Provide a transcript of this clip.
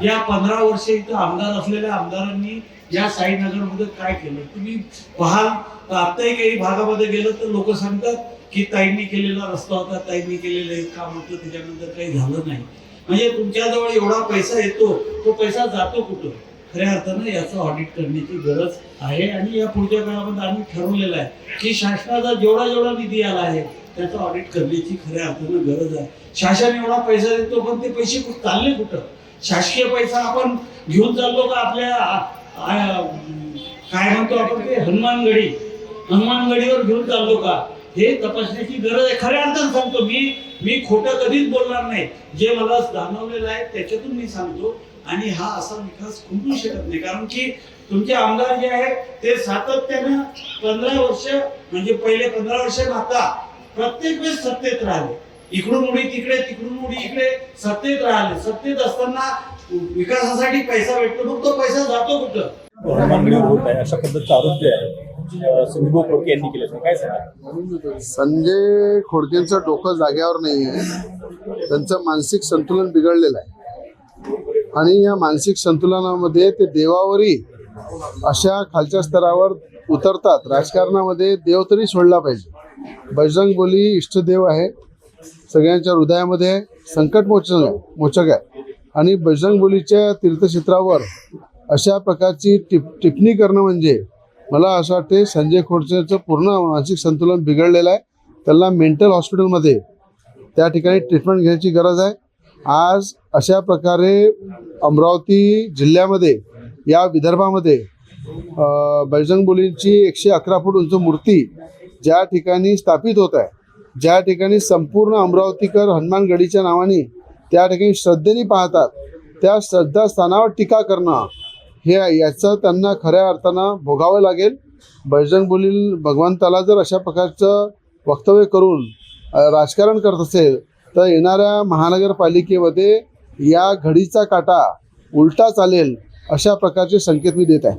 या 15 वर्षे इथं आमदार असलेल्या आमदारांनी या साईनगरमध्ये काय केलं तुम्ही पाहाल. आत्ताही काही भागामध्ये गेलं तर लोक सांगतात की ताईंनी केलेला रस्ता होता, ताईंनी केलेलं एक काम होतं, त्याच्यानंतर काही झालं नाही. म्हणजे तुमच्याजवळ एवढा पैसा येतो, तो पैसा जातो कुठं? खऱ्या अर्थानं याचं ऑडिट करण्याची गरज आहे. आणि या पुढच्या काळामध्ये आम्ही ठरवलेलं आहे की शासनाचा जेवढा निधी आला आहे त्याचं ऑडिट करण्याची खऱ्या अर्थानं गरज आहे. शासन एवढा पैसा देतो, पण ते पैसे चालले कुठं? शासकीय पैसा आपण घेऊन चाललो का आपल्या काय म्हणतो आपण ते हनुमानगडीवर घेऊन चाललो का? हे तपासण्याची गरज आहे. खऱ्या अर्थानं सांगतो मी खोटं कधीच बोलणार नाही. जे मला जाणवलेलं आहे त्याच्यातून मी सांगतो. आणि हा असा विकास खुंटू शकत नाही, कारण की तुमचे आमदार जे आहेत ते सातत्यानं 15 वर्ष म्हणजे पहिले 15 वर्ष आता प्रत्येक वेळेस सत्तेत राहिले. इकडून उडी तिकडे, तिकडून उडी इकडे, सत्तेत राहिले. सत्तेत असताना विकासासाठी पैसा भेटतो, मग तो पैसा जातो कुठं? हनुमानगडीवर होत आहे अशा पद्धतीचा आरोप जे आहे संजय खोडके यांनी केले, काय सांगा? संजय खोडकेंचं डोकं जाग्यावर नाही आहे, त्यांचं मानसिक संतुलन बिघडलेलं आहे. आणि या मानसिक संतुलनामध्ये ते देवावरही अशा खालच्या स्तरावर उतरतात. राजकारणामध्ये देव तरी सोडला पाहिजे. बजरंगबली इष्टदेव आहे, सगळ्यांच्या हृदयामध्ये संकट मोचक आहे. आणि बजरंगबलीच्या तीर्थक्षेत्रावर अशा प्रकारची टिप्पणी करणं म्हणजे मला असं वाटते संजय खोडकेचं पूर्ण मानसिक संतुलन बिघडलेलं आहे. त्यांना मेंटल हॉस्पिटलमध्ये त्या ठिकाणी ट्रीटमेंट घेण्याची गरज आहे. आज अशा प्रकारे अमरावती जिल्ह्यामध्ये या विदर्भामध्ये बजरंगबलींची 111 फूट उंच मूर्ती ज्या ठिकाणी स्थापित होत आहे, ज्या ठिकाणी संपूर्ण अमरावतीकर हनुमानगडीच्या नावाने त्या ठिकाणी श्रद्धेने पाहतात, त्या श्रद्धास्थानावर टीका करणं हे याचं त्यांना खऱ्या अर्थानं भोगावं लागेल. बजरंगबली भगवंताला जर अशा प्रकारचं वक्तव्य करून राजकारण करत असेल तर येणाऱ्या महानगरपालिकेमध्ये या घडीचा काटा उलटा चालेल, अशा प्रकारचे संकेत मी देत आहे.